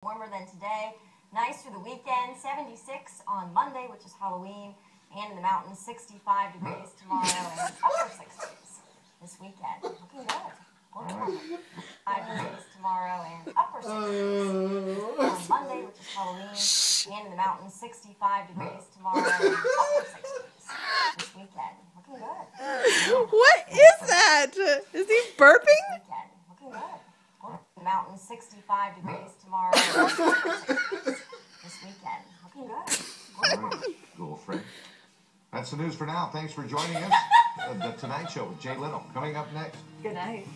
Warmer than today. Nice through the weekend. 76 on Monday, which is Halloween. And in the mountains, 65 degrees tomorrow and upper 60s this weekend. Looking good. Warmer. 5 degrees tomorrow and upper 60s on Monday, which is Halloween. And in the mountains, 65 degrees tomorrow and upper 60s this weekend. Looking good. What is that? Is he burping? Weekend. Looking good. The mountains, 65 degrees tomorrow. This weekend. Looking good. All right, little friend. That's the news for now. Thanks for joining us. The Tonight Show with Jay Little. Coming up next. Good night.